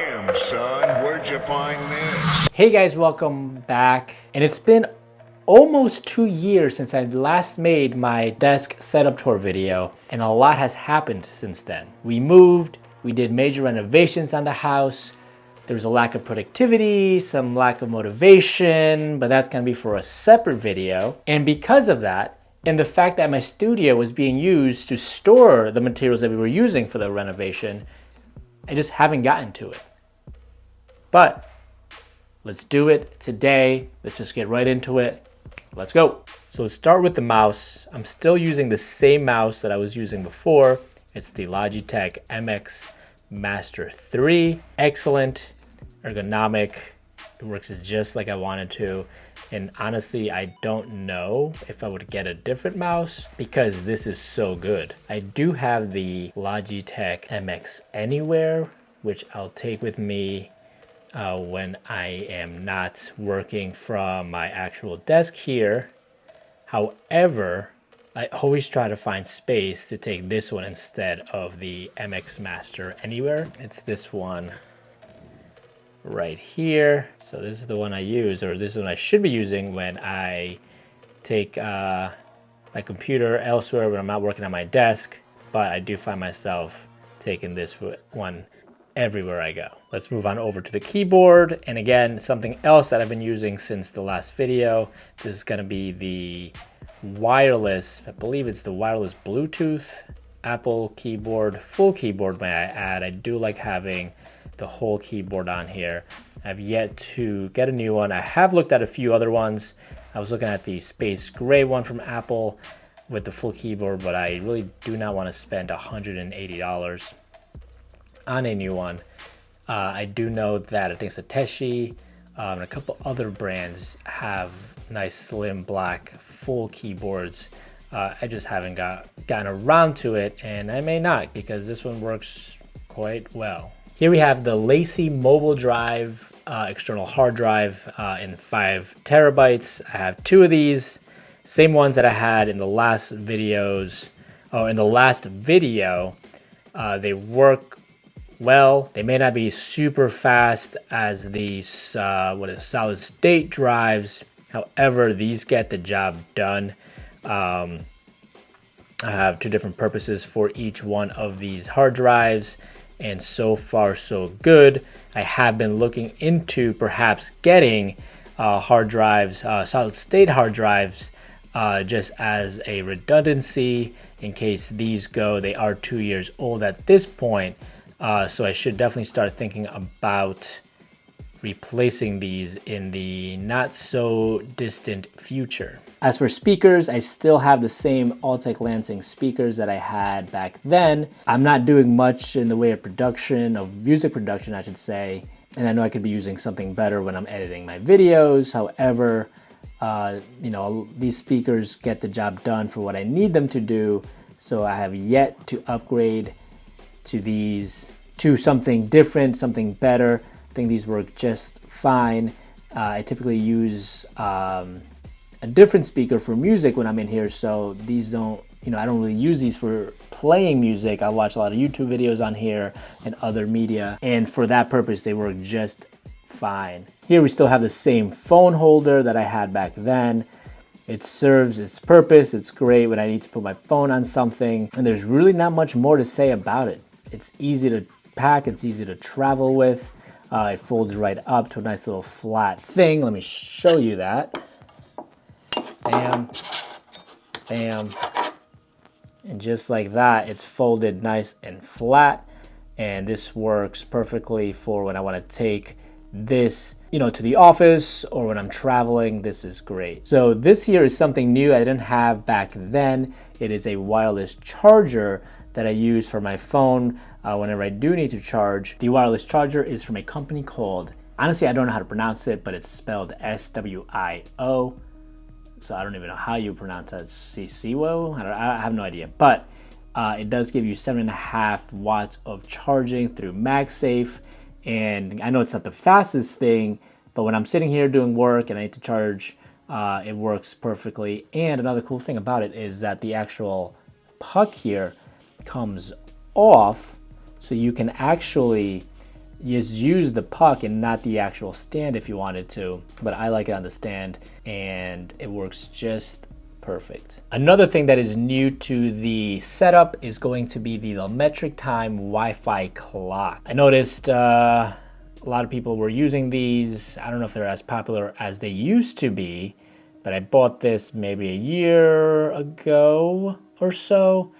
Damn, son, where'd you find this? Hey guys, welcome back. And it's been almost 2 years since I last made my desk setup tour video, and a lot has happened since then. We moved, we did major renovations on the house. There was a lack of productivity, some lack of motivation, but that's gonna be for a separate video. And because of that, and the fact that my studio was being used to store the materials that we were using for the renovation, I just haven't gotten to it. But let's do it today. Let's just get right into it. Let's go. So let's start with the mouse. I'm still using the same mouse that I was using before. It's the Logitech MX Master 3. Excellent, ergonomic. It works just like I wanted to. And honestly, I don't know if I would get a different mouse because this is so good. I do have the Logitech MX Anywhere, which I'll take with me when I am not working from my actual desk here. However, I always try to find space to take this one instead of the MX Master Anywhere. It's this one right here. So this is the one I use, or this is the one I should be using when I take my computer elsewhere when I'm not working on my desk, but I do find myself taking this one everywhere I go. Let's move on over to the keyboard. And again, something else that I've been using since the last video. This is gonna be the wireless, I believe it's the wireless Bluetooth Apple keyboard, full keyboard may I add. I do like having the whole keyboard on here. I've yet to get a new one. I have looked at a few other ones. I was looking at the space gray one from Apple with the full keyboard, but I really do not want to spend $180 on a new one. I do know that I think Satechi and a couple other brands have nice slim black full keyboards. I just haven't gotten around to it, and I may not because this one works quite well. Here we have the Lacy mobile drive, external hard drive in 5 terabytes. I have 2 of these, same ones that I had in the last videos. Oh, in the last video, they work well. They may not be super fast as these solid state drives. However, these get the job done. I have 2 different purposes for each one of these hard drives, and so far so good. I have been looking into perhaps getting hard drives, solid state hard drives, just as a redundancy in case these go. They are 2 years old at this point, so I should definitely start thinking about replacing these in the not so distant future. As for speakers, I still have the same Altec Lansing speakers that I had back then. I'm not doing much in the way of production, of music production, I should say. And I know I could be using something better when I'm editing my videos. However, these speakers get the job done for what I need them to do. So I have yet to upgrade to these, to something different, something better. I think these work just fine. I typically use a different speaker for music when I'm in here, so these don't, I don't really use these for playing music. I watch a lot of YouTube videos on here and other media, and for that purpose, they work just fine. Here we still have the same phone holder that I had back then. It serves its purpose. It's great when I need to put my phone on something, and there's really not much more to say about it. It's easy to pack, it's easy to travel with. It folds right up to a nice little flat thing. Let me show you that. Bam, bam, and just like that, it's folded nice and flat. And this works perfectly for when I want to take this, to the office or when I'm traveling. This is great. So this here is something new I didn't have back then. It is a wireless charger that I use for my phone whenever I do need to charge. The wireless charger is from a company called, honestly, I don't know how to pronounce it, but it's spelled SWIO. So I don't even know how you pronounce that. Siwo? I have no idea. But it does give you 7.5 watts of charging through MagSafe. And I know it's not the fastest thing, but when I'm sitting here doing work and I need to charge, it works perfectly. And another cool thing about it is that the actual puck here comes off, so you can actually You just use the puck and not the actual stand if you wanted to, but I like it on the stand and it works just perfect. Another thing that is new to the setup is going to be the metric time Wi-Fi clock. I noticed a lot of people were using these. I don't know if they're as popular as they used to be, but I bought this maybe a year ago or so,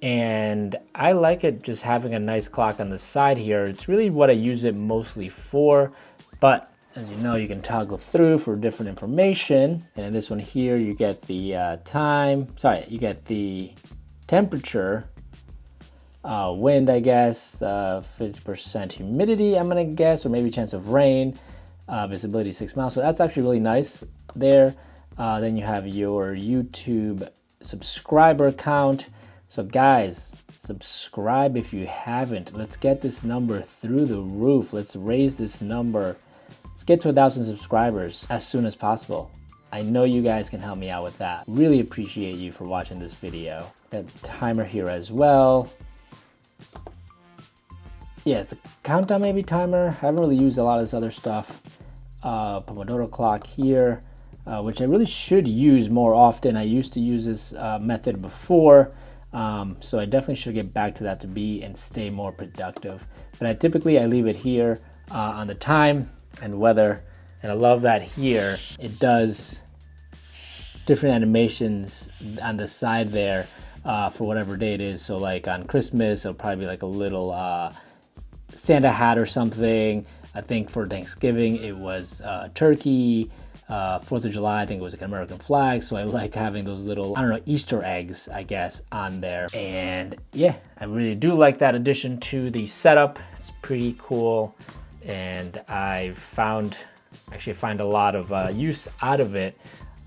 and I like it just having a nice clock on the side here. It's really what I use it mostly for, but as you know, you can toggle through for different information. And in this one here, you get the you get the temperature, wind, I guess, 50% humidity, I'm gonna guess, or maybe chance of rain, visibility 6 miles. So that's actually really nice there. Then you have your YouTube subscriber count. So guys, subscribe if you haven't. Let's get this number through the roof. Let's raise this number. Let's get to 1,000 subscribers as soon as possible. I know you guys can help me out with that. Really appreciate you for watching this video. Got a timer here as well. Yeah, it's a countdown maybe timer. I haven't really used a lot of this other stuff. Pomodoro clock here, which I really should use more often. I used to use this method before. So I definitely should get back to that to be and stay more productive. But I leave it here on the time and weather, and I love that here it does different animations on the side there for whatever day it is. So like on Christmas, it'll probably be like a little Santa hat or something. I think for Thanksgiving it was turkey. 4th of July, I think it was like an American flag. So I like having those little, I don't know, Easter eggs, I guess, on there. And yeah, I really do like that addition to the setup. It's pretty cool. And I find a lot of use out of it.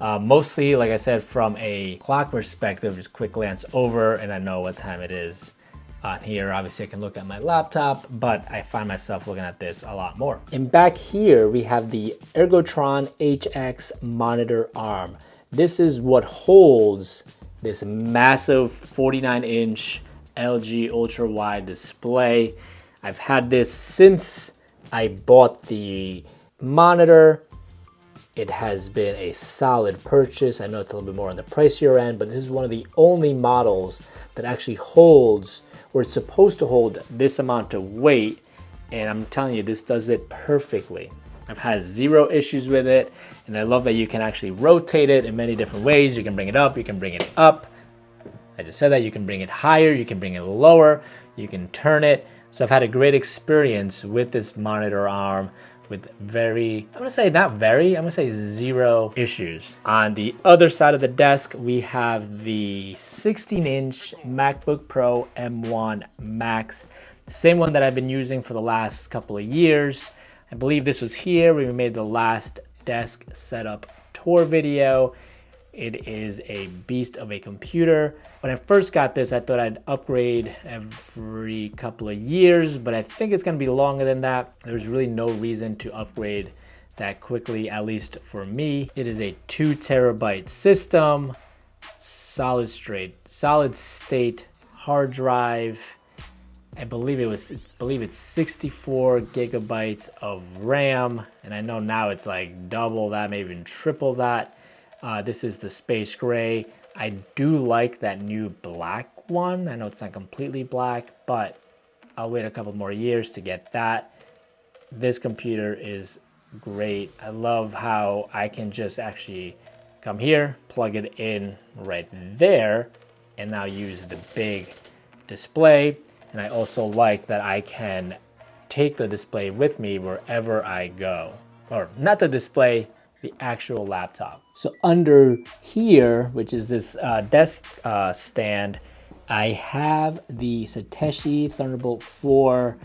Mostly, like I said, from a clock perspective, just quick glance over and I know what time it is. On here, obviously I can look at my laptop, but I find myself looking at this a lot more. And back here, we have the Ergotron HX monitor arm. This is what holds this massive 49-inch LG ultra wide display. I've had this since I bought the monitor. It has been a solid purchase. I know it's a little bit more on the pricier end, but this is one of the only models that actually holds, or it's supposed to hold, this amount of weight. And I'm telling you, this does it perfectly. I've had zero issues with it. And I love that you can actually rotate it in many different ways. You can bring it up, you can bring it up. I just said that you can bring it higher, you can bring it lower, you can turn it. So I've had a great experience with this monitor arm with I'm gonna say zero issues. On the other side of the desk, we have the 16-inch MacBook Pro M1 Max. Same one that I've been using for the last couple of years. I believe this was here when we made the last desk setup tour video. It is a beast of a computer. When I first got this, I thought I'd upgrade every couple of years, but I think it's gonna be longer than that. There's really no reason to upgrade that quickly, at least for me. It is a 2 terabyte system, solid state hard drive. I believe it's 64 gigabytes of RAM, and I know now it's like double that, maybe even triple that. This is the space gray. I do like that new black one. I know it's not completely black, but I'll wait a couple more years to get that. This computer is great. I love how I can just actually come here, plug it in right there, and now use the big display. And I also like that I can take the display with me wherever I go. Or not the display, the actual laptop. So under here, which is this desk stand, I have the Satechi Thunderbolt 4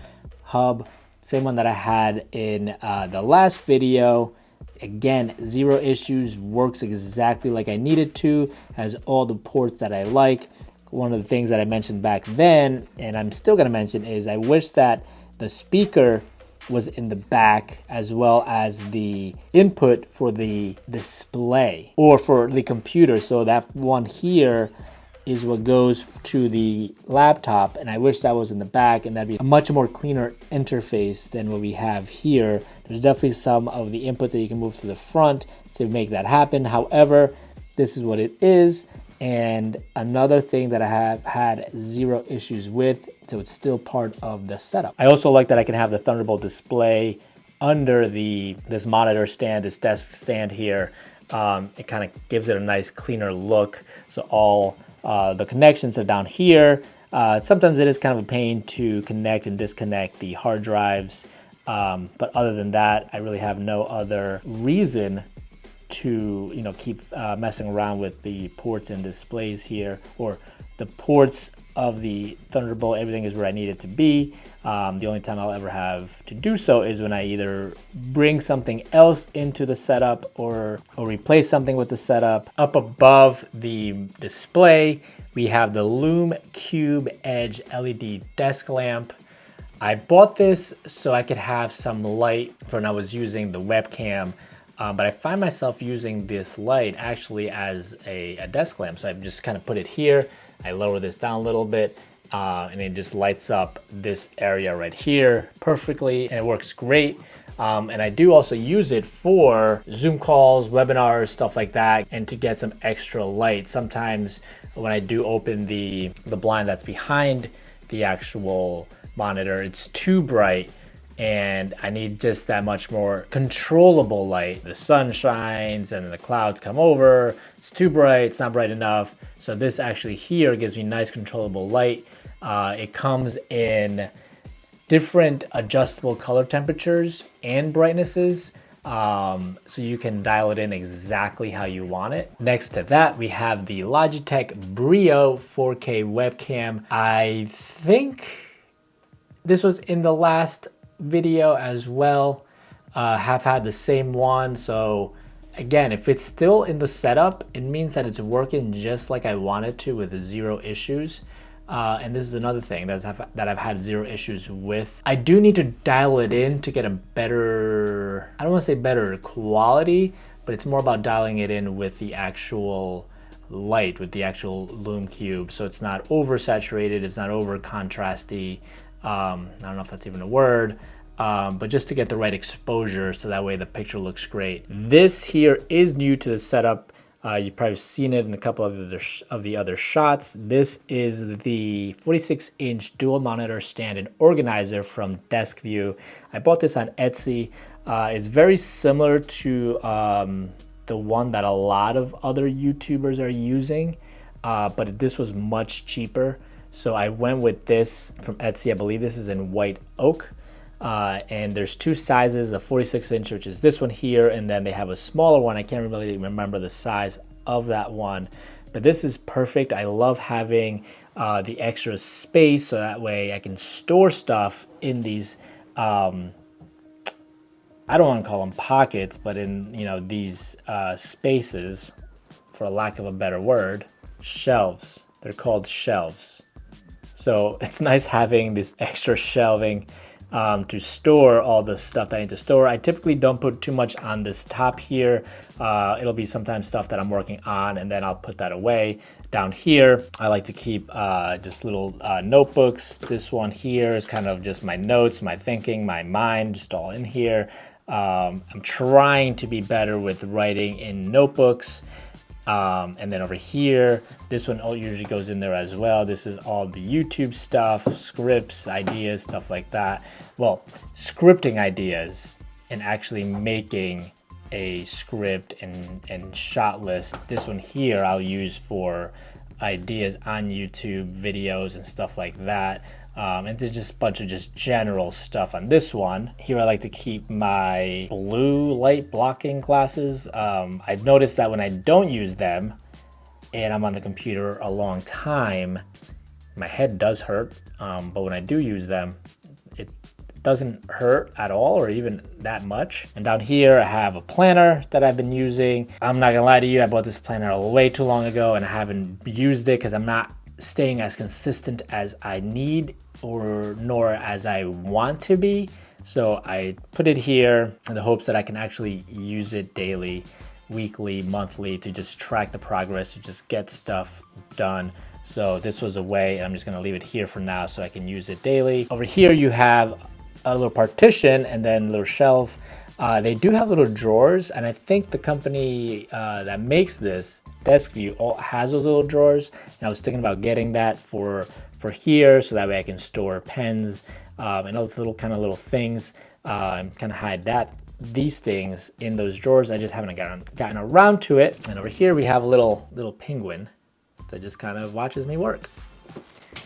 hub, same one that I had in the last video. Again, zero issues, works exactly like I needed to, has all the ports that I like. One of the things that I mentioned back then, and I'm still gonna mention, is I wish that the speaker was in the back as well as the input for the display or for the computer. So that one here, is what goes to the laptop, and I wish that was in the back, and that'd be a much more cleaner interface than what we have here. There's definitely some of the inputs that you can move to the front to make that happen. However, this is what it is. And another thing that I have had zero issues with, so it's still part of the setup. I also like that I can have the Thunderbolt display under this monitor stand, this desk stand here. It kind of gives it a nice cleaner look. So all the connections are down here. Sometimes it is kind of a pain to connect and disconnect the hard drives. But other than that, I really have no other reason to keep messing around with the ports and displays here, or the ports of the Thunderbolt. Everything is where I need it to be. The only time I'll ever have to do so is when I either bring something else into the setup or replace something with the setup. Up above the display, we have the Lume Cube Edge LED desk lamp. I bought this so I could have some light for when I was using the webcam. But I find myself using this light actually as a desk lamp. So I just kind of put it here. I lower this down a little bit and it just lights up this area right here perfectly, and it works great. And I do also use it for Zoom calls, webinars, stuff like that, and to get some extra light. Sometimes when I do open the blind that's behind the actual monitor, it's too bright, and I need just that much more controllable light. The sun shines and the clouds come over. It's too bright, it's not bright enough. So this actually here gives me nice controllable light. It comes in different adjustable color temperatures and brightnesses. So you can dial it in exactly how you want it. Next to that, we have the Logitech Brio 4K webcam. I think this was in the last video as well. Have had the same one. So again, if it's still in the setup, it means that it's working just like I want it to with zero issues. And this is another thing that I've had zero issues with. I do need to dial it in to get a better, I don't want to say better quality, but it's more about dialing it in with the actual light, with the actual Lume Cube. So it's not oversaturated, it's not over contrasty. I don't know if that's even a word, but just to get the right exposure so that way the picture looks great. This here is new to the setup. You've probably seen it in a couple of the other shots. This is the 46-inch dual monitor stand and organizer from Desk View. I bought this on Etsy. It's very similar to the one that a lot of other YouTubers are using, but this was much cheaper. So I went with this from Etsy. I believe this is in white oak. And there's two sizes, the 46-inch, which is this one here, and then they have a smaller one. I can't really remember the size of that one, but this is perfect. I love having the extra space, so that way I can store stuff in these, I don't want to call them pockets, but in these spaces, for a lack of a better word, shelves. They're called shelves. So it's nice having this extra shelving to store all the stuff that I need to store. I typically don't put too much on this top here. It'll be sometimes stuff that I'm working on, and then I'll put that away. Down here, I like to keep just little notebooks. This one here is kind of just my notes, my thinking, my mind, just all in here. I'm trying to be better with writing in notebooks. And then over here, this one usually goes in there as well. This is all the YouTube stuff, scripts, ideas, stuff like that. Well, scripting ideas and actually making a script and shot list. This one here I'll use for ideas on YouTube videos and stuff like that. And there's just a bunch of just general stuff on this one. Here I like to keep my blue light blocking glasses. I've noticed that when I don't use them and I'm on the computer a long time, my head does hurt. But when I do use them, it doesn't hurt at all or even that much. And down here I have a planner that I've been using. I'm not gonna lie to you, I bought this planner way too long ago and I haven't used it because I'm not staying as consistent as I need nor as I want to be. So I put it here in the hopes that I can actually use it daily, weekly, monthly, to just track the progress, to just get stuff done. So this was a way, and I'm just gonna leave it here for now so I can use it daily. Over here you have a little partition and then a little shelf. They do have little drawers, and I think the company that makes this, Desk View, has those little drawers. And I was thinking about getting that for here, so that way I can store pens and those little little things, and kind of hide these things in those drawers. I just haven't gotten around to it. And over here we have a little penguin that just kind of watches me work.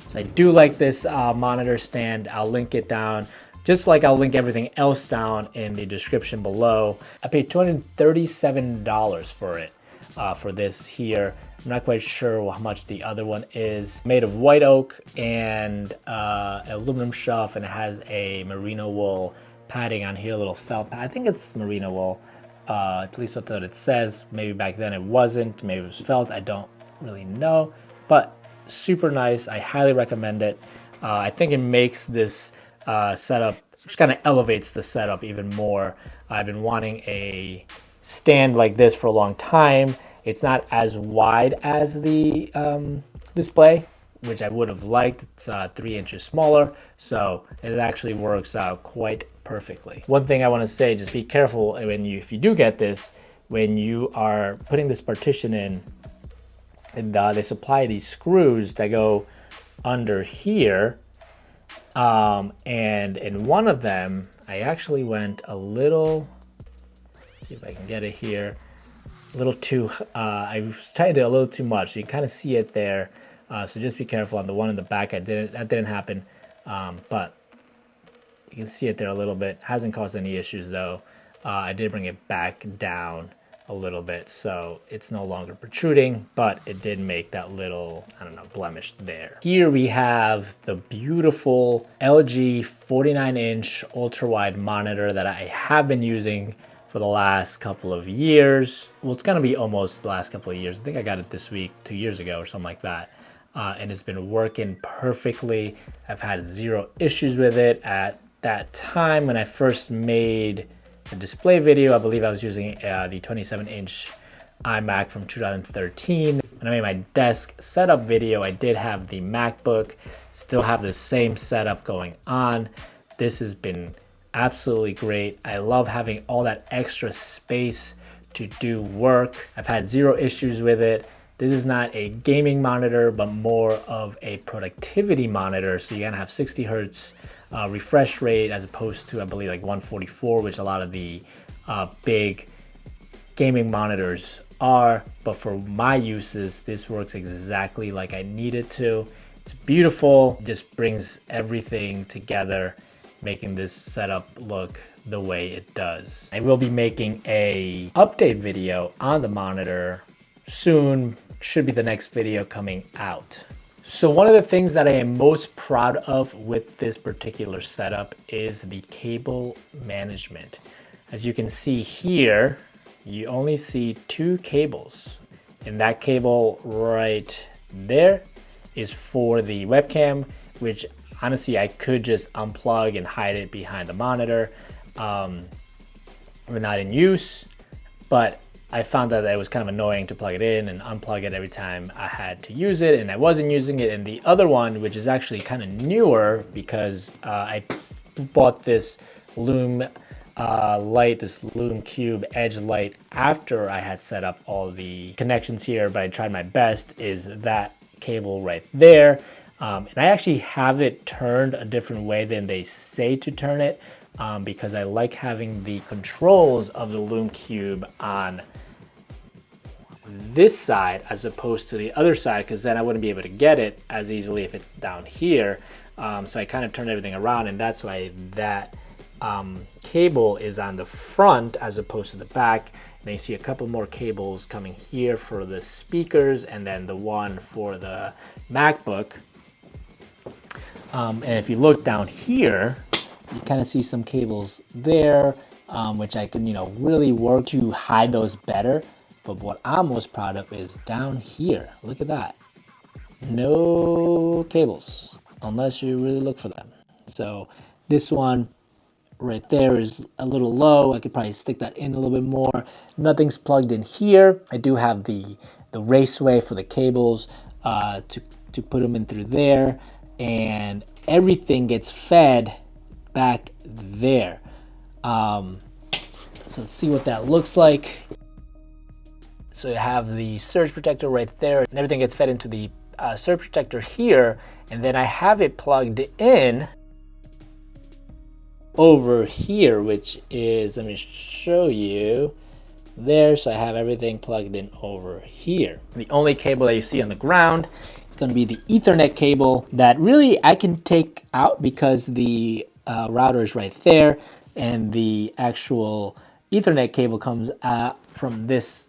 So I do like this monitor stand. I'll link it down, just like I'll link everything else down in the description below. I paid $237 for it, for this here. I'm not quite sure how much the other one is. Made of white oak and aluminum shelf, and it has a merino wool padding on here, a little felt pad. I think it's merino wool, at least that's what it says. Maybe back then it wasn't, maybe it was felt, I don't really know, but super nice. I highly recommend it. I think it makes this setup, just kind of elevates the setup even more. I've been wanting a stand like this for a long time. It's not as wide as the display, which I would have liked. It's 3 inches smaller, so it actually works out quite perfectly. One thing I want to say, just be careful if you do get this, when you are putting this partition in, and they supply these screws that go under here, and in one of them I actually went a little, see if I can get it here, a little too, I was trying to do a little too much. You can kind of see it there, so just be careful. On the one in the back, that didn't happen, but you can see it there a little bit. Hasn't caused any issues though. I did bring it back down a little bit, so it's no longer protruding, but it did make that little, I don't know, blemish there. Here we have the beautiful LG 49-inch ultra-wide monitor that I have been using for the last couple of years. Well, it's gonna be almost the last couple of years. I think I got it this week, 2 years ago or something like that. And it's been working perfectly. I've had 0 issues with it. At that time when I first made the display video, I believe I was using the 27-inch iMac from 2013. When I made my desk setup video, I did have the MacBook, still have the same setup going on. This has been absolutely great. I love having all that extra space to do work. I've had 0 issues with it. This is not a gaming monitor, but more of a productivity monitor. So you're gonna have 60 hertz refresh rate as opposed to, I believe, like 144, which a lot of the big gaming monitors are. But for my uses, this works exactly like I need it to. It's beautiful, it just brings everything together, making this setup look the way it does. I will be making a update video on the monitor soon. Should be the next video coming out. So one of the things that I am most proud of with this particular setup is the cable management. As you can see here, you only see 2 cables. And that cable right there is for the webcam, which honestly I could just unplug and hide it behind the monitor. We're not in use, but I found that it was kind of annoying to plug it in and unplug it every time I had to use it, and I wasn't using it. And the other one, which is actually kind of newer, because I bought this Lume light, this Lume Cube Edge light, after I had set up all the connections here, but I tried my best, is that cable right there. And I actually have it turned a different way than they say to turn it, because I like having the controls of the Lume Cube on this side as opposed to the other side, because then I wouldn't be able to get it as easily if it's down here. So I kind of turned everything around, and that's why that cable is on the front as opposed to the back. And you see a couple more cables coming here for the speakers, and then the one for the MacBook. And if you look down here, you kind of see some cables there, which I can, really work to hide those better. But what I'm most proud of is down here. Look at that. No cables, unless you really look for them. So this one right there is a little low. I could probably stick that in a little bit more. Nothing's plugged in here. I do have the raceway for the cables to to put them in through there, and everything gets fed back there. So let's see what that looks like. So you have the surge protector right there, and everything gets fed into the surge protector here, and then I have it plugged in over here, which is, let me show you there. So I have everything plugged in over here. The only cable that you see on the ground is going to be the Ethernet cable that really I can take out because the router is right there, and the actual Ethernet cable comes from this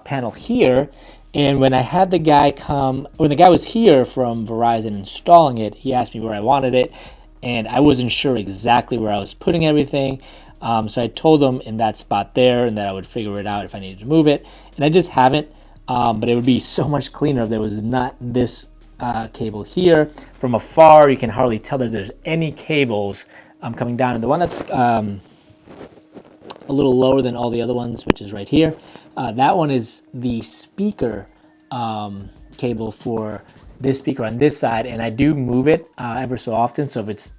panel here. And when I had the guy come, when the guy was here from Verizon installing it, he asked me where I wanted it, and I wasn't sure exactly where I was putting everything. So I told him in that spot there, and that I would figure it out if I needed to move it. And I just haven't, but it would be so much cleaner if there was not this cable here. From afar, you can hardly tell that there's any cables coming down. And the one that's a little lower than all the other ones, which is right here, that one is the speaker cable for this speaker on this side, and I do move it ever so often. So if it's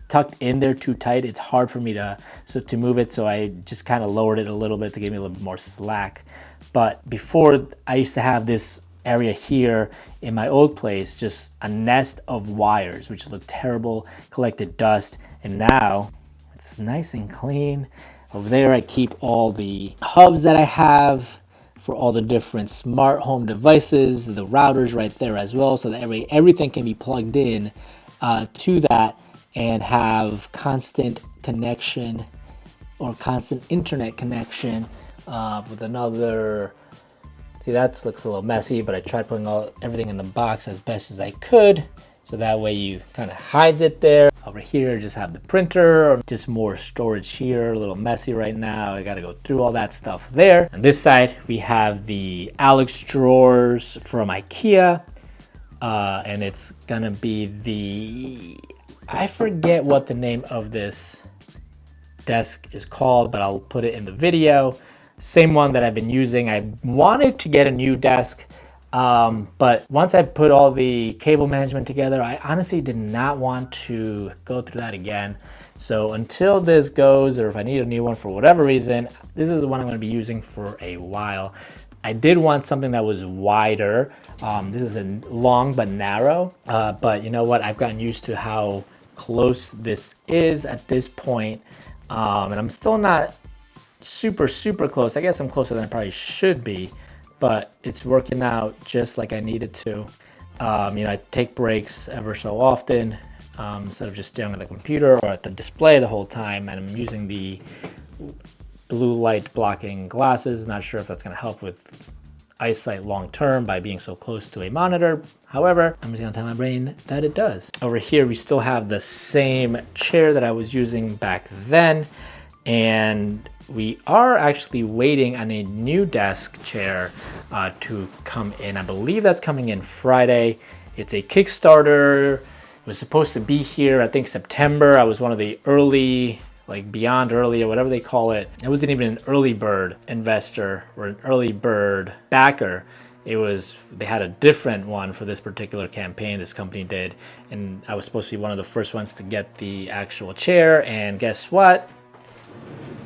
tucked in there too tight, it's hard for me to move it. So I just kind of lowered it a little bit to give me a little bit more slack. But before, I used to have this area here in my old place, just a nest of wires, which looked terrible, collected dust, and now it's nice and clean. Over there, I keep all the hubs that I have for all the different smart home devices, the routers right there as well, so that everything can be plugged in to that and have constant connection or constant internet connection with another. See, that looks a little messy, but I tried putting everything in the box as best as I could, so that way you kind of hides it there. Over here, just have the printer, just more storage here, a little messy right now. I gotta go through all that stuff there. On this side, we have the Alex drawers from IKEA, and it's gonna be the, I forget what the name of this desk is called, but I'll put it in the video. Same one that I've been using. I wanted to get a new desk, but once I put all the cable management together, I honestly did not want to go through that again. So until this goes, or if I need a new one for whatever reason, this is the one I'm going to be using for a while. I did want something that was wider. This is a long but narrow, but you know what? I've gotten used to how close this is at this point, and I'm still not super close. I guess I'm closer than I probably should be, but it's working out just like I needed to. You know, I take breaks ever so often, instead of just staring at the computer or at the display the whole time, and I'm using the blue light blocking glasses. Not sure if that's going to help with eyesight long term by being so close to a monitor. However, I'm just gonna tell my brain that it does. Over here, we still have the same chair that I was using back then, and we are actually waiting on a new desk chair to come in. I believe that's coming in Friday. It's a Kickstarter. It was supposed to be here, I think September. I was one of the early, like beyond early or whatever they call it. I wasn't even an early bird investor or an early bird backer. It was, they had a different one for this particular campaign, this company did. And I was supposed to be one of the first ones to get the actual chair. And guess what?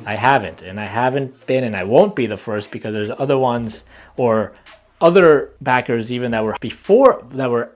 I haven't, and I haven't been, and I won't be the first, because there's other ones or other backers even that were before, that were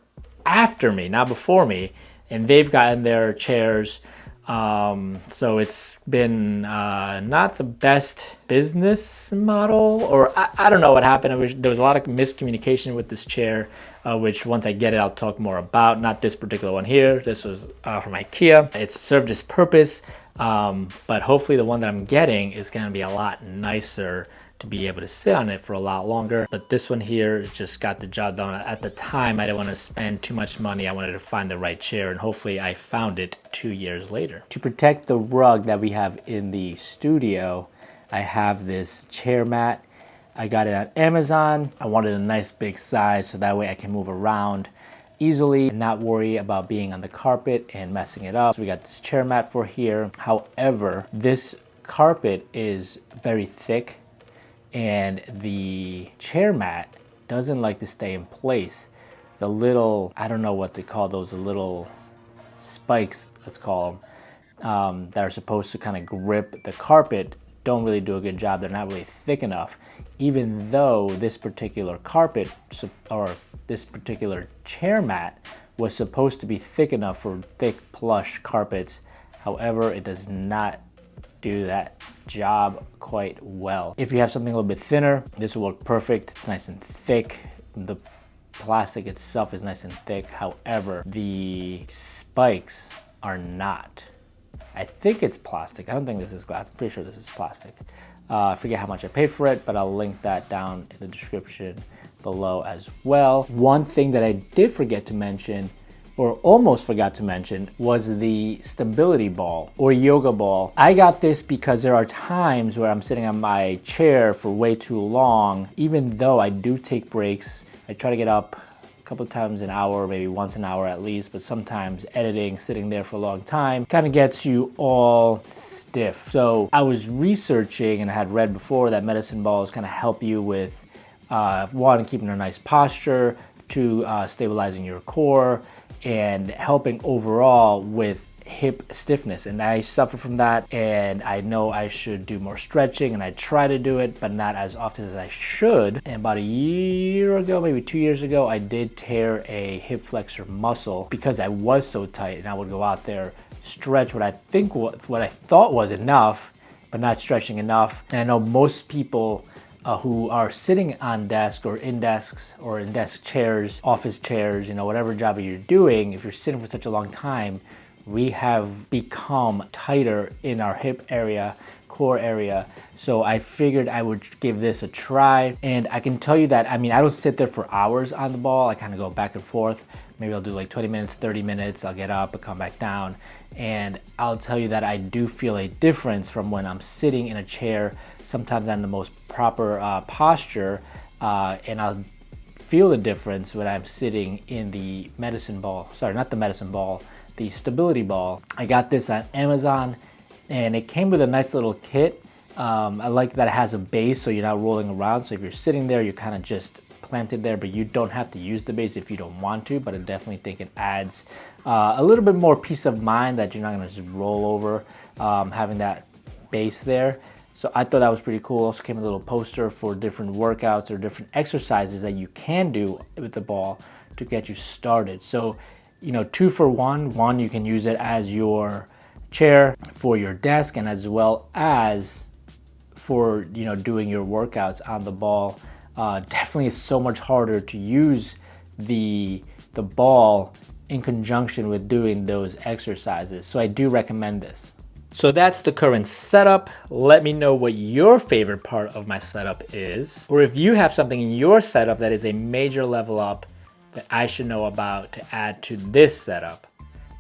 after me, not before me, and they've gotten their chairs. So it's been not the best business model, or I don't know what happened. There was a lot of miscommunication with this chair, which once I get it, I'll talk more about. Not this particular one here. This was from IKEA. It's served its purpose, but hopefully the one that I'm getting is going to be a lot nicer to be able to sit on it for a lot longer. But this one here just got the job done. At the time, I didn't want to spend too much money. I wanted to find the right chair, and hopefully I found it 2 years later. To protect the rug that we have in the studio, I have this chair mat. I got it on Amazon. I wanted a nice big size so that way I can move around easily and not worry about being on the carpet and messing it up. So we got this chair mat for here. However, this carpet is very thick, and the chair mat doesn't like to stay in place. the little, I don't know what to call those, the little spikes, let's call them, that are supposed to kind of grip the carpet don't really do a good job. They're not really thick enough, even though this particular carpet or this particular chair mat was supposed to be thick enough for thick plush carpets. However, it does not do that job quite well. If you have something a little bit thinner, this will work perfect. It's nice and thick. The plastic itself is nice and thick. However, the spikes are not. I think it's plastic. I don't think this is glass. I'm pretty sure this is plastic. I forget how much I paid for it, but I'll link that down in the description below as well. One thing that I did forget to mention, or almost forgot to mention, was the stability ball or yoga ball. I got this because there are times where I'm sitting on my chair for way too long. Even though I do take breaks, I try to get up a couple of times an hour, maybe once an hour at least, but sometimes editing, sitting there for a long time, kind of gets you all stiff. So I was researching, and I had read before that medicine balls kind of help you with one, keeping a nice posture, two, stabilizing your core, and helping overall with hip stiffness. And I suffer from that, and I know I should do more stretching, and I try to do it, but not as often as I should. And about a year ago, maybe 2 years ago, I did tear a hip flexor muscle because I was so tight, and I would go out there, stretch what I thought was enough, but not stretching enough. And I know most people who are sitting on desk or in desks or in desk chairs, office chairs, you know, whatever job you're doing, if you're sitting for such a long time, we have become tighter in our hip area, core area. So I figured I would give this a try. And I can tell you that, I mean, I don't sit there for hours on the ball. I kind of go back and forth. Maybe I'll do like 20 minutes, 30 minutes. I'll get up and come back down. And I'll tell you that I do feel a difference from when I'm sitting in a chair, sometimes on the most proper posture, and I'll feel the difference when I'm sitting in the medicine ball. Sorry, not the medicine ball, the stability ball. I got this on Amazon, and it came with a nice little kit. I like that it has a base, so you're not rolling around. So if you're sitting there, you're kind of just planted there, but you don't have to use the base if you don't want to. But I definitely think it adds a little bit more peace of mind that you're not gonna just roll over, having that base there. So I thought that was pretty cool. Also came with a little poster for different workouts or different exercises that you can do with the ball to get you started. So, you know, 2 for 1. One, you can use it as your chair for your desk, and as well as for, you know, doing your workouts on the ball. Definitely it's so much harder to use the ball in conjunction with doing those exercises. So I do recommend this. So that's the current setup. Let me know what your favorite part of my setup is, or if you have something in your setup that is a major level up that I should know about to add to this setup.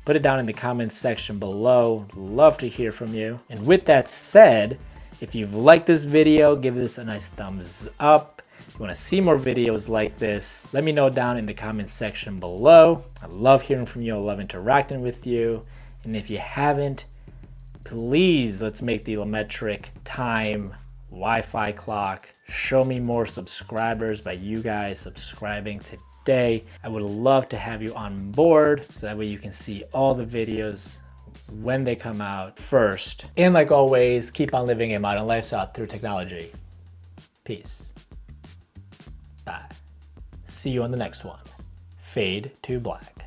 Put it down in the comments section below. Love to hear from you. And with that said, if you've liked this video, give this a nice thumbs up. If you want to see more videos like this, let me know down in the comments section below. I love hearing from you. I love interacting with you. And if you haven't, please let's make the Lemetric time Wi-Fi clock show me more subscribers by you guys subscribing today. I would love to have you on board so that way you can see all the videos when they come out first. And like always, keep on living a modern lifestyle through technology. Peace. Bye. See you on the next one. Fade to black.